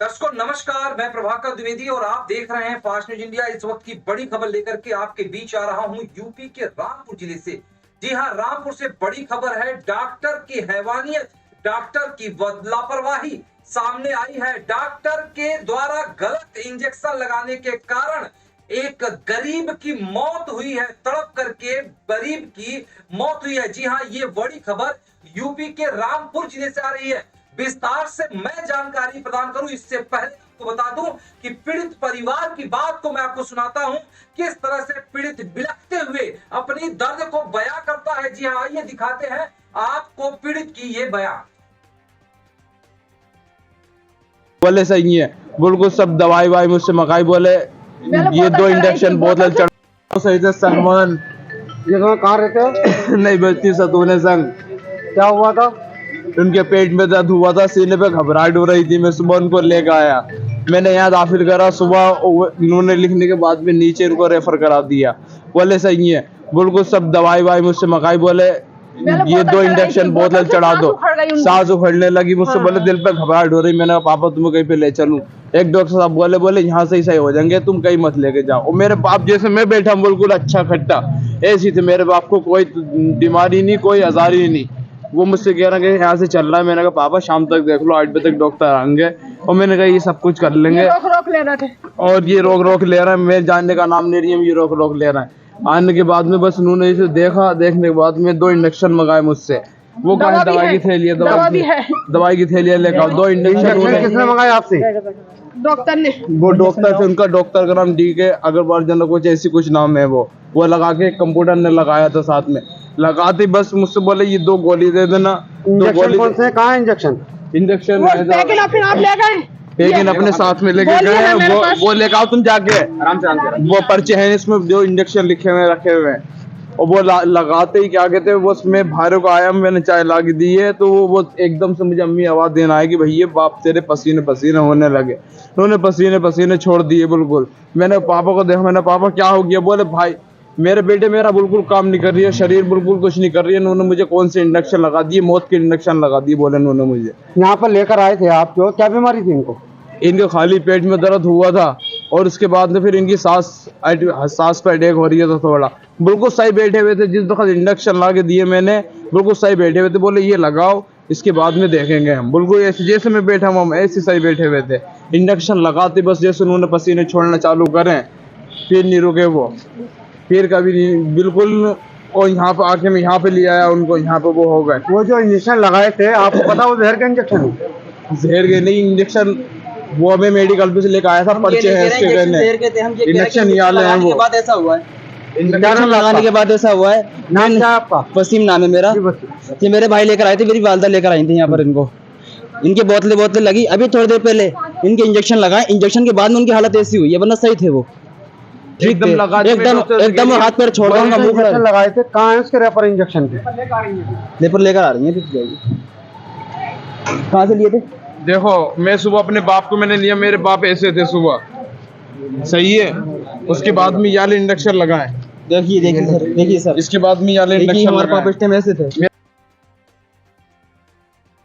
दर्शकों नमस्कार, मैं प्रभाकर द्विवेदी और आप देख रहे हैं फास्ट न्यूज इंडिया। इस वक्त की बड़ी खबर लेकर के आपके बीच आ रहा हूं यूपी के रामपुर जिले से। जी हां, रामपुर से बड़ी खबर है। डॉक्टर की हैवानियत, डॉक्टर की लापरवाही सामने आई है। डॉक्टर के द्वारा गलत इंजेक्शन लगाने के कारण एक गरीब की मौत हुई है। तड़प करके गरीब की मौत हुई है। जी हां, ये बड़ी खबर यूपी के रामपुर जिले से आ रही है। विस्तार से मैं जानकारी प्रदान करूं इससे पहले आपको बता दूं कि पीड़ित परिवार की बात को मैं आपको सुनाता हूं, किस तरह से पीड़ित बिलखते हुए अपनी दर्द को बयां करता है। जी हां, आइए दिखाते हैं आपको पीड़ित की ये बयान। बोले सही है, बिल्कुल सब दवाई वाई मुझसे मंगाई। बोले ये 2 इंजेक्शन बोतल चढ़ा सही से। सलमान ये कहाँ रहते हो? नहीं बचती सतूने संग। क्या हुआ था? उनके पेट में दर्द हुआ था, सीने पे घबराहट हो रही थी। मैं सुबह उनको लेकर आया, मैंने यहाँ दाखिल करा। सुबह उन्होंने लिखने के बाद में नीचे उनको रेफर करा दिया। बोले सही है, बिल्कुल सब दवाई वाई मुझसे मंगाई। बोले ये 2 इंजेक्शन बोतल चढ़ा दो। सांस उखड़ने लगी मुझसे। बोले दिल पे घबराहट हो रही। मैंने कहा पापा तुम्हें कहीं पे ले चलूं? एक डॉक्टर साहब बोले यहाँ से ही सही हो जाएंगे, तुम कहीं मत लेके जाओ। और मेरे बाप जैसे मैं बैठा बिल्कुल अच्छा खट्टा ऐसी थे। मेरे बाप को कोई बीमारी नहीं, कोई आजारी नहीं। वो मुझसे कह रहा है कि यहाँ से चल रहा है। मैंने कहा पापा शाम तक देख लो, 8 बजे तक डॉक्टर आएंगे। और मैंने कहा ये सब कुछ कर लेंगे। रोक ले रहे थे और ये रोक ले रहा है, मैं जानने का नाम नहीं रही है। ये रोक ले रहा है। आने के बाद में बस उन्होंने इसे देखा, देखने के बाद में 2 इंजेक्शन मंगाए मुझसे। वो कहा दवाई की थैली है, दवाई की थैली लेकर आओ। 2 इंजेक्शन किसने मंगाया आपसे? डॉक्टर ने। वो डॉक्टर थे, उनका डॉक्टर का नाम DK अग्रवाल जन कुछ ऐसी कुछ नाम है। वो लगा के कंप्यूटर ने लगाया था साथ में। लगाते बस मुझसे बोले ये 2 गोली दे देना। 2 गोली कौन से? कहाँ इंजेक्शन? इंजेक्शन लेकिन आप ले गए, लेकिन अपने साथ में लेके गए। वो लेकर आओ तुम जाके आराम से। वो पर्चे हैं इसमें, जो इंजेक्शन लिखे हुए रखे हुए हैं। और वो लगाते ही क्या कहते हैं, वो मैं बाहर को आया, मैंने चाय ला के दी है तो वो एकदम से मुझे अम्मी आवाज देना है कि भैया बाप तेरे पसीने पसीने होने लगे। उन्होंने पसीने पसीने छोड़ दिए बिल्कुल। मैंने पापा को देखा, मैंने पापा क्या हो गया? बोले भाई मेरे बेटे मेरा बिल्कुल काम नहीं कर रही है, शरीर बिल्कुल कुछ नहीं कर रही है। उन्होंने मुझे कौन से इंजेक्शन लगा दिए, मौत के इंजेक्शन लगा दिए बोले उन्होंने मुझे। यहाँ पर लेकर आए थे आप, जो क्या बीमारी थी इनको? इनके खाली पेट में दर्द हुआ था और उसके बाद में फिर इनकी सांस पे अटैक हो रही है। तो थोड़ा बिल्कुल सही बैठे हुए थे। जिस वक्त इंजेक्शन ला के दिए मैंने, बिल्कुल सही बैठे हुए थे। बोले ये लगाओ, इसके बाद में देखेंगे हम। बिल्कुल ऐसे जैसे मैं बैठा हूँ, हम ऐसे सही बैठे हुए थे। इंजेक्शन लगाते बस जैसे उन्होंने पसीने छोड़ना चालू करें, फिर नहीं रुके वो, फिर कभी नहीं बिल्कुल। और यहाँ पे आके मैं यहाँ पे ले आया उनको, यहाँ पे वो हो गए। वो जो इंजेक्शन लगाए थे आपको पता वो जहर का इंजेक्शन है? जहर के नहीं इंजेक्शन, वो हमें मेडिकल पे से लेकर आया था। पर्चे हैं इसके कहने, इंजेक्शन ये वाले हैं। वो ऐसा हुआ है, इंजेक्शन लगाने के बाद ऐसा हुआ है। नाम क्या है आपका? वसीम नाम है मेरा। ये मेरे भाई लेकर आए थे, मेरी वालदा लेकर आई थी यहाँ पर इनको। इनके बोतलें लगी अभी थोड़ी देर पहले। इनके इंजेक्शन लगाए, इंजेक्शन के बाद में उनकी हालत ऐसी हुई है, वरना सही थे वो। एकदम लगा एकदम हाथ पैर छोड़ रहा हूँ। इंजेक्शन लगाए थे, कहाँ है उसके रेफर इंजेक्शन के? लेपर लेकर आ रही है। कहाँ से लिए थे? देखो मैं सुबह अपने बाप को मैंने लिया, मेरे बाप ऐसे थे सुबह, सही है। उसके बाद में याले इंजेक्शन लगाए। देखिए सर, इसके बाद में याले इंजेक्शन हमारे पापा इस टाइम ऐसे थे।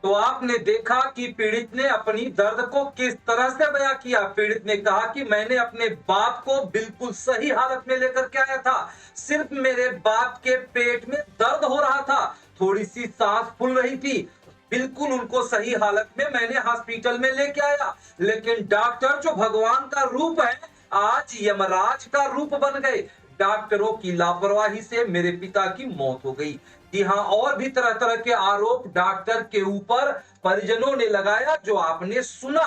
तो आपने देखा कि पीड़ित ने अपनी दर्द को किस तरह से बयां किया। पीड़ित ने कहा कि मैंने अपने बाप को बिल्कुल सही हालत में लेकर के आया था, सिर्फ मेरे बाप के पेट में दर्द हो रहा था, थोड़ी सी सांस फूल रही थी, बिल्कुल उनको सही हालत में मैंने हॉस्पिटल में लेके आया। लेकिन डॉक्टर जो भगवान का रूप है, आज यमराज का रूप बन गए। डॉक्टरों की लापरवाही से मेरे पिता की मौत हो गई। जी हाँ, और भी तरह तरह के आरोप डॉक्टर के ऊपर परिजनों ने लगाया, जो आपने सुना।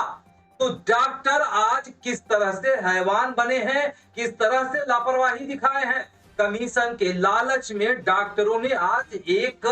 तो डॉक्टर आज किस तरह से हैवान बने हैं, किस तरह से लापरवाही दिखाए हैं। कमीशन के लालच में डॉक्टरों ने आज एक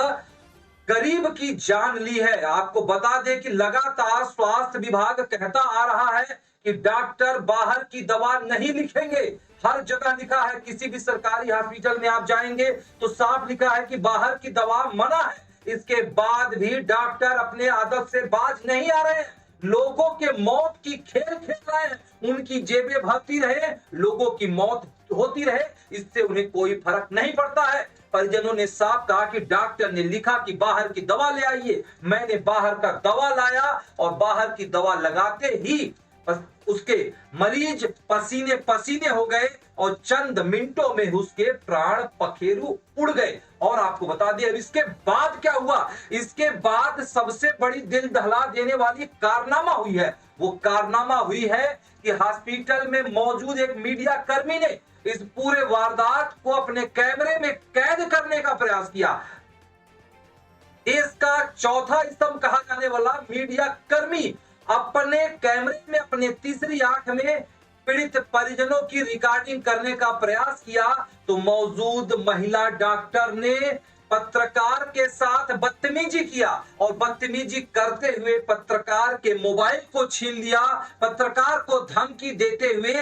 गरीब की जान ली है। आपको बता दें कि लगातार स्वास्थ्य विभाग कहता आ रहा है कि डॉक्टर बाहर की दवा नहीं लिखेंगे। हर जगह लिखा है, किसी भी सरकारी हॉस्पिटल में आप जाएंगे तो साफ लिखा है कि बाहर की दवा मना है। इसके बाद भी डॉक्टर अपने आदत से बाज नहीं आ रहे हैं। लोगों के मौत की खेल खेल रहे हैं, उनकी जेबें भरती रहे, लोगों की मौत होती रहे, इससे उन्हें कोई फर्क नहीं पड़ता है। परिजनों ने साफ कहा कि डॉक्टर ने लिखा कि बाहर की दवा ले आइए। मैंने बाहर का दवा लाया और बाहर की दवा लगाते ही उसके मरीज पसीने पसीने हो गए और चंद मिनटों में उसके प्राण पखेरु उड़ गए। और आपको बता दें अब इसके बाद क्या हुआ, इसके बाद सबसे बड़ी दिल दहला देने वाली कारनामा हुई है। वो कारनामा हुई है कि हॉस्पिटल में मौजूद एक मीडिया कर्मी ने इस पूरे वारदात को अपने कैमरे में कैद करने का प्रयास किया। देश का चौथा स्तंभ कहा जाने वाला मीडिया कर्मी अपने कैमरे में अपने तीसरी आंख में पीड़ित परिजनों की रिकॉर्डिंग करने का प्रयास किया तो मौजूद महिला डॉक्टर ने पत्रकार के साथ बदतमीजी किया और बदतमीजी करते हुए पत्रकार के मोबाइल को छीन लिया, पत्रकार को धमकी देते हुए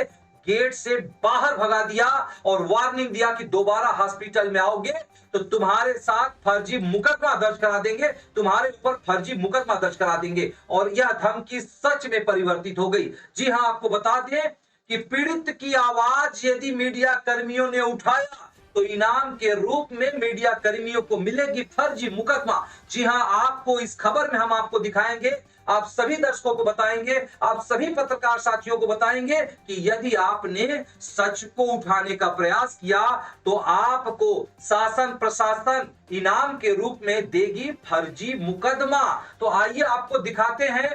गेट से बाहर भगा दिया और वार्निंग दिया कि दोबारा हॉस्पिटल में आओगे तो तुम्हारे साथ फर्जी मुकदमा दर्ज करा देंगे, तुम्हारे ऊपर फर्जी मुकदमा दर्ज करा देंगे। और यह धमकी सच में परिवर्तित हो गई। जी हां, आपको बता दें कि पीड़ित की आवाज यदि मीडिया कर्मियों ने उठाया तो इनाम के रूप में मीडिया कर्मियों को मिलेगी फर्जी मुकदमा। जी हां, आपको इस खबर में हम आपको दिखाएंगे, आप सभी दर्शकों को बताएंगे, आप सभी पत्रकार साथियों को बताएंगे कि यदि आपने सच को उठाने का प्रयास किया तो आपको शासन प्रशासन इनाम के रूप में देगी फर्जी मुकदमा। तो आइए आपको दिखाते हैं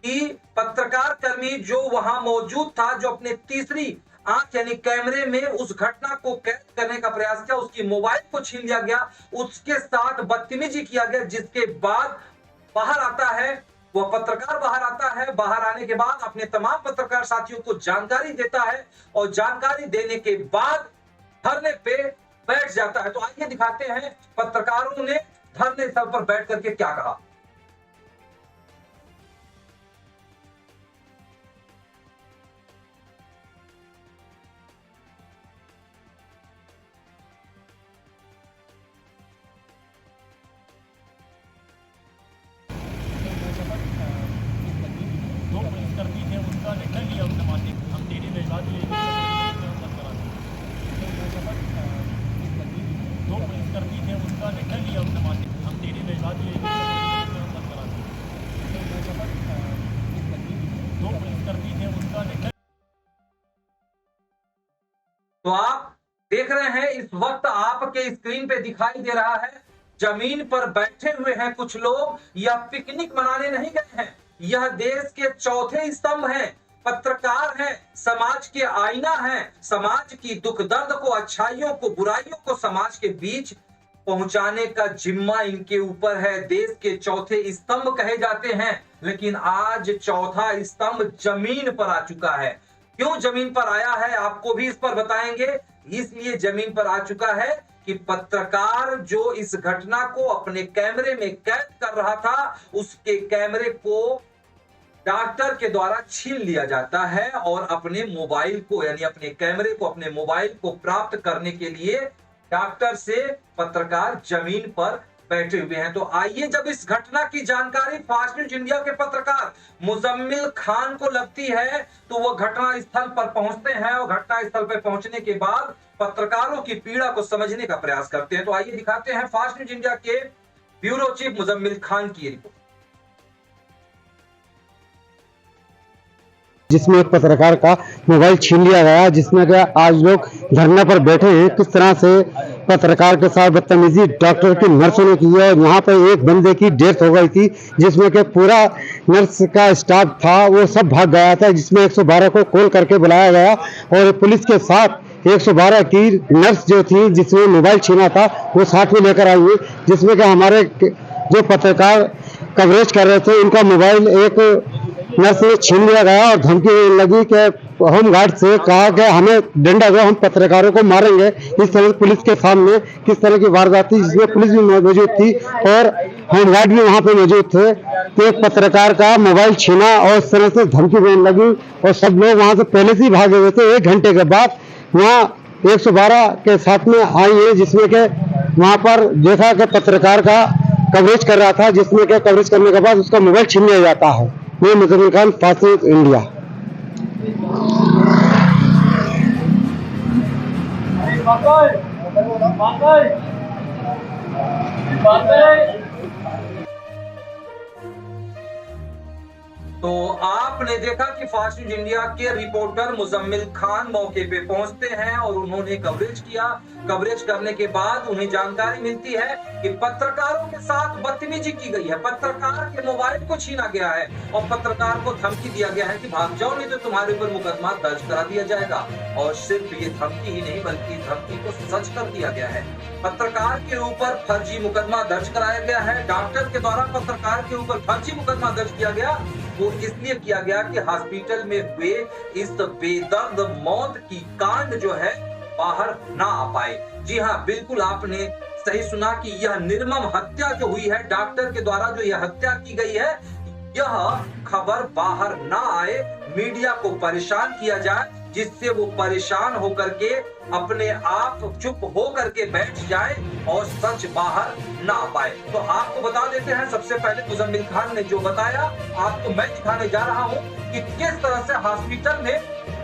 कि पत्रकार कर्मी जो वहां मौजूद था, जो अपने तीसरी आंख यानी कैमरे में उस घटना को कैद करने का प्रयास किया, उसकी मोबाइल को छीन लिया गया, उसके साथ बदतमीजी किया गया, जिसके बाद बाहर आता है वह पत्रकार बाहर आता है। बाहर आने के बाद अपने तमाम पत्रकार साथियों को जानकारी देता है और जानकारी देने के बाद धरने पे बैठ जाता है। तो आइए दिखाते हैं पत्रकारों ने धरने स्थल पर बैठ करके क्या कहा। कर्मी थे उनका निर्णय लिया उसने मानने हम तेरी भिजवा दिए दो पुलिसकर्मी थे उनका निर्णय लिया उसने मानने हम तेरी भिजवा दिए दो पुलिसकर्मी थे उनका निर्णय। तो आप देख रहे हैं इस वक्त आपके स्क्रीन पे दिखाई दे रहा है जमीन पर बैठे हुए हैं कुछ लोग। यह पिकनिक मनाने नहीं गए हैं, यह देश के चौथे स्तंभ हैं, पत्रकार हैं, समाज के आईना हैं, समाज की दुख दर्द को, अच्छाइयों को, बुराइयों को समाज के बीच पहुंचाने का जिम्मा इनके ऊपर है। देश के चौथे स्तंभ कहे जाते हैं, लेकिन आज चौथा स्तंभ जमीन पर आ चुका है। क्यों जमीन पर आया है आपको भी इस पर बताएंगे। इसलिए जमीन पर आ चुका है कि पत्रकार जो इस घटना को अपने कैमरे में कैद कर रहा था, उसके कैमरे को डॉक्टर के द्वारा छीन लिया जाता है और अपने मोबाइल को यानी अपने कैमरे को, अपने मोबाइल को प्राप्त करने के लिए डॉक्टर से पत्रकार जमीन पर बैठे हुए हैं। तो आइए, जब इस घटना की जानकारी फास्ट न्यूज इंडिया के पत्रकार मुजम्मिल खान को लगती है तो वो घटना स्थल पर पहुंचते हैं और घटना स्थल पर पहुंचने के बाद पत्रकारों की पीड़ा को समझने का प्रयास करते हैं। तो आइए दिखाते हैं फास्ट न्यूज इंडिया के ब्यूरो चीफ मुजम्मिल खान की रिपोर्ट। जिसमें एक पत्रकार का मोबाइल छीन लिया गया, जिसमें क्या आज लोग धरने पर बैठे हैं। किस तरह से पत्रकार के साथ बदतमीजी डॉक्टर की नर्सों ने की है और यहाँ पर एक बंदे की डेथ हो गई थी, जिसमें कि पूरा नर्स का स्टाफ था वो सब भाग गया था, जिसमें 112 को कॉल करके बुलाया गया और पुलिस के साथ 112 की नर्स जो थी जिसने मोबाइल छीना था वो साथ में लेकर आई, जिसमें कि हमारे जो पत्रकार कवरेज कर रहे थे उनका मोबाइल एक नर्स ने छीन लिया गया और धमकी लगी कि होम गार्ड से कहा कि हमें डंडा दो, हम पत्रकारों को मारेंगे। इस तरह पुलिस के सामने किस तरह की वारदात थी, जिसमें पुलिस भी मौजूद थी और होम गार्ड भी वहां पे मौजूद थे। तो एक पत्रकार का मोबाइल छीना और इस तरह से धमकी देने लगी और सब लोग वहां से पहले से ही भागे हुए थे। 1 घंटे के बाद वहाँ 112 के साथ में आई है, जिसमें के वहां पर देखा कि पत्रकार का कवरेज कर रहा था, जिसमें के कवरेज करने के बाद उसका मोबाइल छीन लिया जाता है। मैं Muzammil Khan, fast news India. तो आपने देखा कि फास्ट न्यूज इंडिया के रिपोर्टर मुजम्मिल खान मौके पे पहुंचते हैं और उन्होंने कवरेज किया। कवरेज करने के बाद उन्हें जानकारी मिलती है कि पत्रकारों के साथ बदतमीजी की गई है, पत्रकार के मोबाइल को छीना गया है और पत्रकार को धमकी दिया गया है कि भाग जाओ नहीं तो तुम्हारे ऊपर मुकदमा दर्ज करा दिया जाएगा। और सिर्फ ये धमकी ही नहीं बल्कि धमकी को सच कर दिया गया है। पत्रकार के ऊपर फर्जी मुकदमा दर्ज कराया गया है। डॉक्टर के द्वारा पत्रकार के ऊपर फर्जी मुकदमा दर्ज किया गया, वो इसलिए किया गया कि हॉस्पिटल में हुए इस बेदर्द मौत की कांड जो है बाहर ना आ पाए। जी हाँ, बिल्कुल आपने सही सुना कि यह निर्मम हत्या जो हुई है, डॉक्टर के द्वारा जो यह हत्या की गई है, यह खबर बाहर ना आए, मीडिया को परेशान किया जाए, जिससे वो परेशान होकर के अपने आप चुप हो करके बैठ जाए और सच बाहर ना आ पाए। तो आपको बता देते हैं, सबसे पहले मुजम्मिल खान ने जो बताया आपको मैं दिखाने जा रहा हूं कि किस तरह से हॉस्पिटल में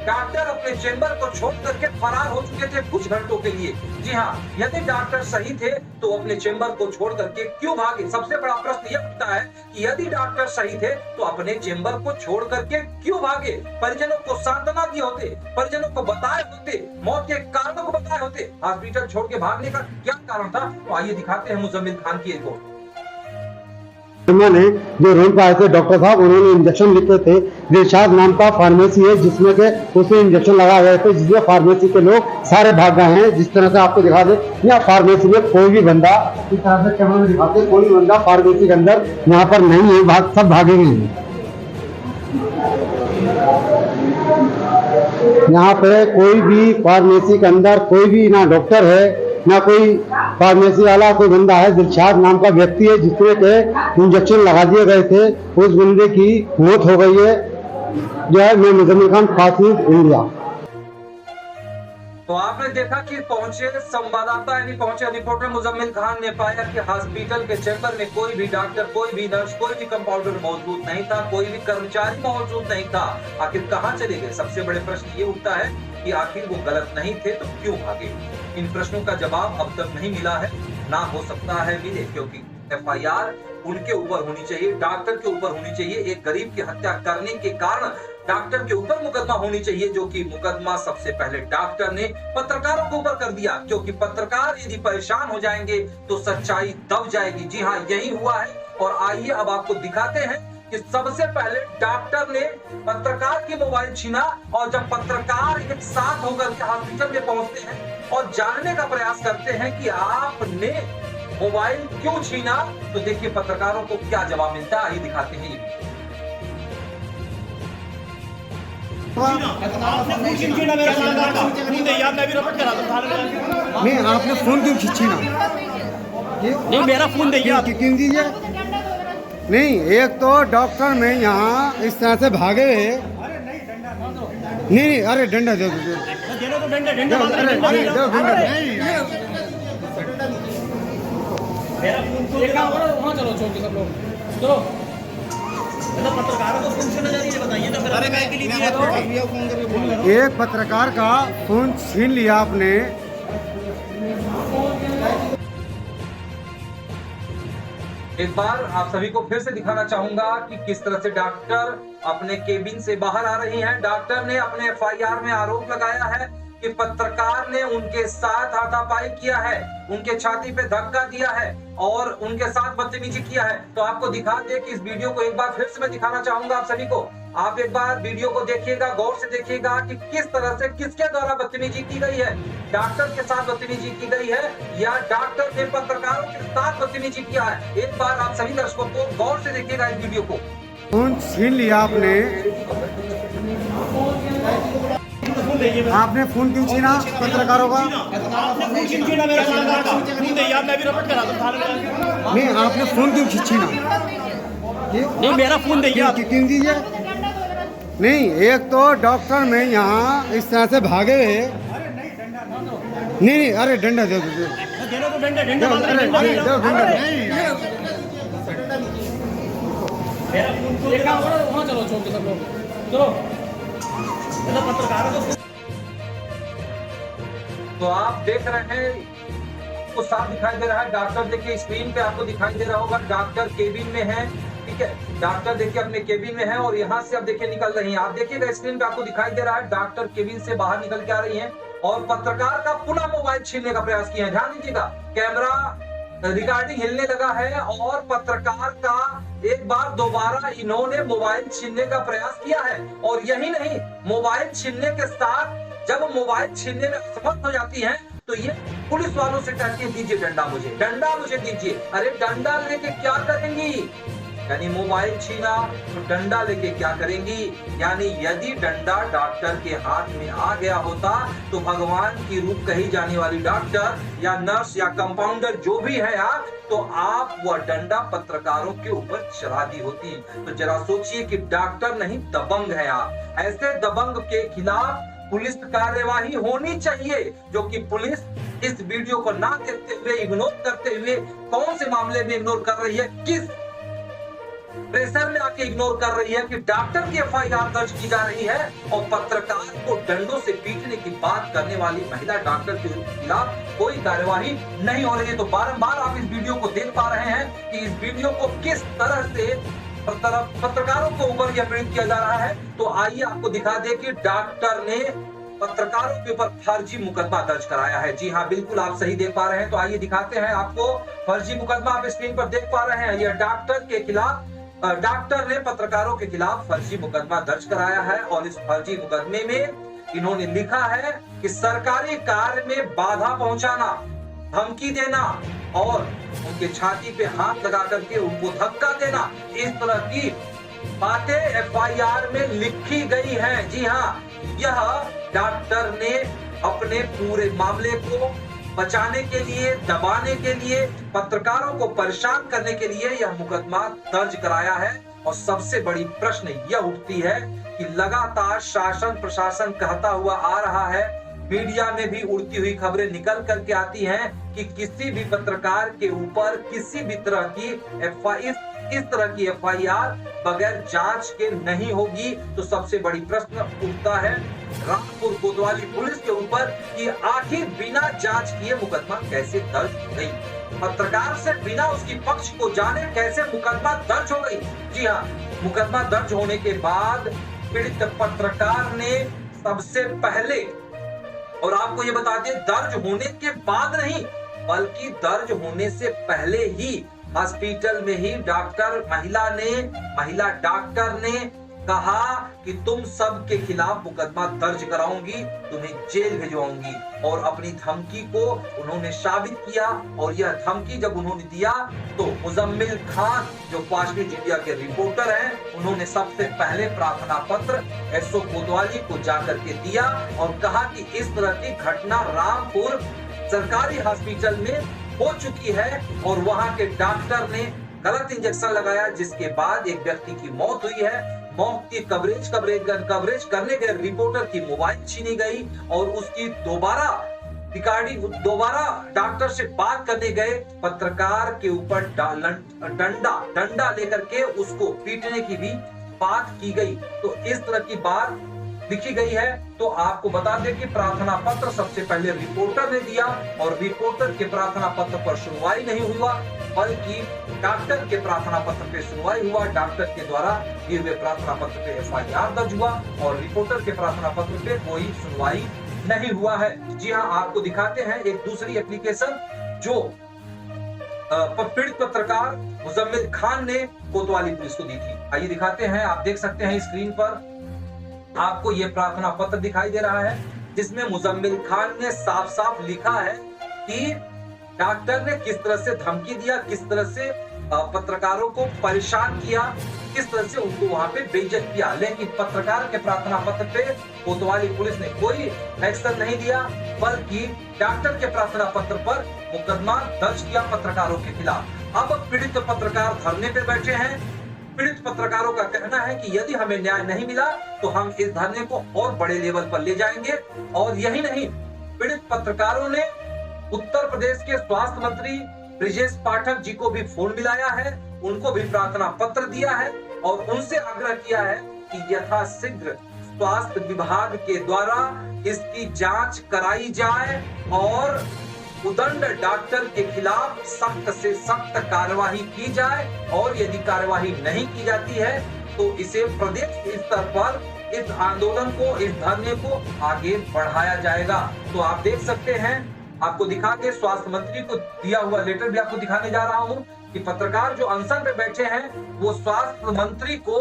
डॉक्टर अपने चेंबर को छोड़ करके फरार हो चुके थे कुछ घंटों के लिए। जी हाँ, यदि डॉक्टर सही थे तो अपने चेंबर को छोड़ करके क्यों भागे? सबसे बड़ा प्रश्न यह उठता है कि यदि डॉक्टर सही थे तो अपने चेंबर को छोड़ करके क्यों भागे? परिजनों को सांत्वना दिए होते, परिजनों को बताए होते, मौत के कारणों को बताए होते, हॉस्पिटल छोड़ के भागने का क्या कारण था? तो आइए दिखाते हैं मुजम्मिल खान की रिपोर्ट। ने जो रूम पे आए थे डॉक्टर साहब, उन्होंने इंजेक्शन लिखे थे। दिलशाद नाम का फार्मेसी है जिसमें के उसमें इंजेक्शन लगाए गए थे, जिसमें फार्मेसी के लोग सारे भाग गए हैं। जिस तरह से आपको दिखा दे, यहाँ फार्मेसी में कोई भी बंदा, इस तरह से कैमरा में दिखाते, कोई बंदा फार्मेसी के अंदर यहाँ पर नहीं है, सब भागे गए हैं। यहाँ पे कोई भी फार्मेसी के अंदर कोई भी ना डॉक्टर है ना कोई फार्मेसी वाला, कोई बंदा है। दिलशाद नाम का व्यक्ति है जिसमें के इंजेक्शन लगा दिए गए थे, उस बंदे की मौत हो गई है। जो है मैं Muzammil Khan, fast news India. तो आपने देखा कि पहुंचे संवाददाता यानी पहुंचे रिपोर्टर मुजम्मिल खान ने पाया कि हॉस्पिटल के चेंबर में कोई भी डॉक्टर, कोई भी नर्स, कोई भी कंपाउंडर मौजूद नहीं था, कोई भी कर्मचारी मौजूद नहीं था। आखिर कहां चले गए? सबसे बड़े प्रश्न ये उठता है कि आखिर वो गलत नहीं थे तो क्यों भागे? इन प्रश्नों का जवाब अब तक नहीं मिला है, ना हो सकता है मिले, क्योंकि FIR उनके ऊपर होनी चाहिए, डॉक्टर के ऊपर होनी चाहिए। एक गरीब की हत्या करने के कारण डॉक्टर के ऊपर मुकदमा होनी चाहिए, जो कि मुकदमा सबसे पहले डॉक्टर ने पत्रकारों के ऊपर कर दिया, क्योंकि पत्रकार यदि परेशान हो जाएंगे तो सच्चाई दब जाएगी। जी हाँ, यही हुआ है। और आइए अब आपको दिखाते हैं कि सबसे पहले डॉक्टर ने पत्रकार की मोबाइल छीना, और जब पत्रकार एक साथ होकर के हॉस्पिटल में पहुंचते हैं और जानने का प्रयास करते हैं कि आपने मोबाइल क्यों छीना, तो देखिए पत्रकारों को क्या जवाब मिलता है। आइए दिखाते हैं ये। नहीं, आपने फोन क्यों खींची ना? नहीं, मेरा फोन देखिए, क्यों दीजिए? नहीं, एक तो डॉक्टर में यहाँ इस तरह से भागे हुए। नहीं, अरे डंडा दे दो, चलो चौकी सब लोग चलो। पत्रकारों को फोन छीना जा रही है, बताइए तो। एक पत्रकार का फोन छीन लिया आपने। एक बार आप सभी को फिर से दिखाना चाहूंगा कि किस तरह से डॉक्टर अपने केबिन से बाहर आ रही हैं। डॉक्टर ने अपने FIR में आरोप लगाया है कि पत्रकार ने उनके साथ हाथापाई किया है, उनके छाती पे धक्का दिया है और उनके साथ बदतमीजी किया है। तो आपको दिखा दे कि इस वीडियो को एक बार फिर से मैं दिखाना चाहूंगा आप सभी को। आप एक बार वीडियो को देखिएगा, गौर से देखिएगा कि किस तरह से किसके द्वारा बदतमीजी की गई है। डॉक्टर के साथ बदतमीजी की गई है या डॉक्टर ने पत्रकारों के साथ बदतमीजी किया है? एक बार आप सभी दर्शकों को गौर से देखिएगा इस वीडियो को। फोन छीन लिया आपने। आपने फोन क्यों छीना पत्रकारों का? नहीं, आपने फोन क्यों छीना? नहीं, मेरा फोन देखिए, क्यों दीजिए? नहीं, एक तो डॉक्टर में यहाँ इस तरह से भागे हुए। नहीं, अरे डंडा दे दो, चलो चौकी सब लोग चलो। पत्रकारों को तो आप देख रहे हैं, को साफ दिखाई दे रहा है। डॉक्टर देखिए स्क्रीन पे आपको दिखाई दे रहा होगा, डॉक्टर केबिन में है ठीक है, डॉक्टर देखिए अपने केबिन में है और यहाँ से अब देखिए निकल रही हैं। आप देखिएगा स्क्रीन पे आपको दिखाई दे रहा है डॉक्टर केबिन से बाहर निकल के आ रही हैं और पत्रकार का पुनः मोबाइल छीनने का प्रयास किया है। ध्यान दीजिएगा, कैमरा रिकॉर्डिंग हिलने लगा है और पत्रकार का एक बार दोबारा इन्होंने मोबाइल छीनने का प्रयास किया है। और यही नहीं, मोबाइल छीनने के साथ जब मोबाइल छीनने में असमर्थ हो जाती हैं तो ये पुलिस वालों से कहती है दीजिए डंडा मुझे दीजिए। अरे डंडा लेके क्या करेंगी? यानी मोबाइल छीना तो डंडा लेके क्या करेंगी? यानी यदि डंडा डॉक्टर के हाथ में आ गया होता तो भगवान की रूप कही जाने वाली डॉक्टर या नर्स या कंपाउंडर जो भी है आप, तो आप वह डंडा पत्रकारों के ऊपर चढ़ा दी होती। तो जरा सोचिए कि डॉक्टर नहीं दबंग है आप। ऐसे दबंग के खिलाफ पुलिस कार्यवाही होनी चाहिए, जो कि पुलिस इस वीडियो को ना देखते हुए, इग्नोर करते हुए, कौन से मामले में इग्नोर कर रही है, किस प्रेशर में आके इग्नोर कर रही है कि डॉक्टर की एफआईआर दर्ज की जा रही है और पत्रकार को डंडों से पीटने की बात करने वाली महिला डॉक्टर के खिलाफ कोई कार्यवाही नहीं हो रही है। तो बारंबार आप इस वीडियो को देख पा रहे हैं कि इस वीडियो को किस तरह से पत्रकारों को ऊपर यह पीड़ित किया जा रहा है। तो आइए आपको दिखा दे कि डॉक्टर ने पत्रकारों के ऊपर फर्जी मुकदमा दर्ज कराया है। जी हाँ, बिल्कुल आप सही देख पा रहे हैं। तो आइए दिखाते हैं आपको फर्जी मुकदमा। आप स्क्रीन पर देख पा रहे हैं, यह डॉक्टर के खिलाफ, डॉक्टर ने पत्रकारों के खिलाफ फर्जी मुकदमा दर्ज कराया है और इस फर्जी मुकदमे में इन्होंने लिखा है कि सरकारी कार्य में बाधा पहुंचाना, धमकी देना और उनके छाती पे हाथ लगा करके उनको धक्का देना, इस तरह की बातें एफआईआर में लिखी गई हैं। जी हाँ, यह डॉक्टर ने अपने पूरे मामले को बचाने के लिए, दबाने के लिए, पत्रकारों को परेशान करने के लिए यह मुकदमा दर्ज कराया है। और सबसे बड़ी प्रश्न यह उठती है कि लगातार शासन प्रशासन कहता हुआ आ रहा है, मीडिया में भी उड़ती हुई खबरें निकल करके आती हैं कि किसी भी पत्रकार के ऊपर किसी भी तरह की इस तरह की एफआईआर बगैर जांच के नहीं होगी। तो सबसे बड़ी प्रश्न उठता है रामपुर कोतवाली पुलिस के ऊपर कि आखिर बिना जांच किए मुकदमा कैसे दर्ज हो गई, पत्रकार से बिना उसकी पक्ष को जाने कैसे मुकदमा दर्ज हो गई। जी हाँ, मुकदमा दर्ज होने के बाद पीड़ित पत्रकार ने सबसे पहले, और आपको ये बता दें दर्ज होने के बाद नहीं बल्कि दर्ज होने से पहले ही हॉस्पिटल में ही महिला डॉक्टर ने कहा कि तुम सब के खिलाफ मुकदमा दर्ज कराऊंगी, तुम्हें जेल भेजवाऊंगी। और अपनी धमकी को उन्होंने साबित किया और यह धमकी जब उन्होंने दिया तो मुजम्मिल खान जो 5वीं मीडिया के रिपोर्टर हैं, उन्होंने सबसे पहले प्रार्थना पत्र एसओ कोतवाली को जाकर के दिया और कहा कि इस तरह की घटना रामपुर सरकारी हॉस्पिटल में हो चुकी है और वहां के डॉक्टर ने गलत इंजेक्शन लगाया, जिसके बाद एक व्यक्ति की मौत हुई है। मौत की कवरेज करने के रिपोर्टर की मोबाइल छीनी गई और उसकी दोबारा डॉक्टर से बात करने गए पत्रकार के ऊपर डंडा लेकर के उसको पीटने की भी बात की गई। तो इस तरह की बात लिखी गई है। तो आपको बता दें कि प्रार्थना पत्र सबसे पहले रिपोर्टर ने दिया और रिपोर्टर के प्रार्थना पत्र पर सुनवाई नहीं हुआ बल्कि डॉक्टर के प्रार्थना पत्र पे सुनवाई हुआ। डॉक्टर के द्वारा दिए हुए प्रार्थना पत्र पे एफआईआर दर्ज हुआ और रिपोर्टर के प्रार्थना पत्र पे कोई सुनवाई नहीं हुआ है। जी हाँ, आपको दिखाते हैं एक दूसरी एप्लीकेशन जो पीड़ित पत्रकार मुजम्मिल खान ने कोतवाली पुलिस को दी थी। आइए दिखाते हैं, आप देख सकते हैं स्क्रीन पर आपको ये प्रार्थना पत्र दिखाई दे रहा है जिसमें मुजम्मिल खान ने साफ साफ लिखा है कि डॉक्टर ने किस तरह से धमकी दिया, किस तरह से पत्रकारों को परेशान किया, किस तरह से उनको वहां पे बेइज्जत किया। लेकिन पत्रकार के प्रार्थना पत्र पे कोतवाली पुलिस ने कोई एक्शन नहीं लिया बल्कि डॉक्टर के प्रार्थना पत्र पर मुकदमा दर्ज किया पत्रकारों के खिलाफ। अब पीड़ित पत्रकार धरने पे बैठे हैं। पीड़ित पत्रकारों का कहना है कि यदि हमें न्याय नहीं मिला तो हम इस धरने को और बड़े लेवल पर ले जाएंगे। और यही नहीं, पीड़ित पत्रकारों ने उत्तर प्रदेश के स्वास्थ्य मंत्री ब्रिजेश पाठक जी को भी फोन मिलाया है, उनको भी प्रार्थना पत्र दिया है और उनसे आग्रह किया है कि यथाशीघ्र स्वास्थ्य विभाग के द्वारा इसकी जांच कराई जाए और उदंड डॉक्टर के खिलाफ सख्त से सख्त कार्यवाही की जाए, और यदि कार्यवाही नहीं की जाती है तो इसे प्रदेश स्तर पर इस आंदोलन को, इस धरने को आगे बढ़ाया जाएगा। तो आप देख सकते हैं, आपको दिखा के स्वास्थ्य मंत्री को दिया हुआ लेटर भी आपको दिखाने जा रहा हूं कि पत्रकार जो अनशन पे बैठे हैं वो स्वास्थ्य मंत्री को,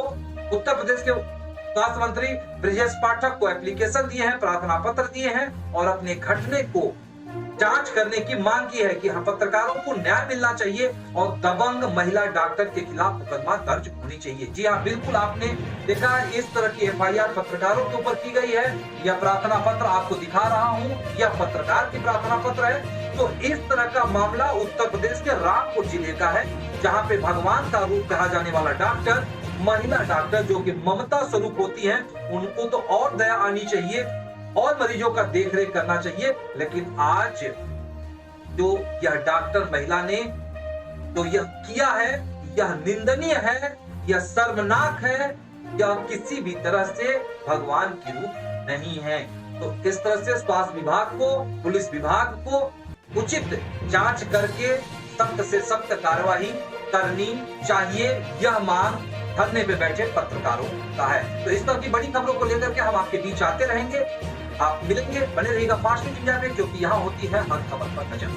उत्तर प्रदेश के स्वास्थ्य मंत्री ब्रजेश पाठक को एप्लीकेशन दिए हैं, प्रार्थना पत्र दिए हैं और अपने घटने को जांच करने की मांग की है कि पत्रकारों को न्याय मिलना चाहिए और दबंग महिला डॉक्टर के खिलाफ मुकदमा दर्ज होनी चाहिए। जी हाँ, बिल्कुल आपने देखा है, इस तरह की एफआईआर पत्रकारों के ऊपर की गई है। यह प्रार्थना पत्र आपको दिखा रहा हूँ, यह पत्रकार की प्रार्थना पत्र है। तो इस तरह का मामला उत्तर प्रदेश के रामपुर जिले का है, जहाँ पे भगवान का रूप कहा जाने वाला डॉक्टर, महिला डॉक्टर जो कि ममता स्वरूप होती है, उनको तो और दया आनी चाहिए और मरीजों का देखरेख करना चाहिए। लेकिन आज जो यह डॉक्टर महिला ने जो यह किया है, यह निंदनीय है, यह शर्मनाक है, यह किसी भी तरह से भगवान की रूप नहीं है। तो इस तरह से स्वास्थ्य विभाग को, पुलिस विभाग को उचित जांच करके सख्त से सख्त कार्यवाही करनी चाहिए, यह मांग धरने पे बैठे पत्रकारों का है। तो इस तरह की बड़ी खबरों को लेकर के हम आपके बीच आते रहेंगे। आप मिलेंगे, बने रहिएगा फास्ट न्यूज़ इंडिया पे, क्योंकि यहाँ होती है हर खबर पर नजर।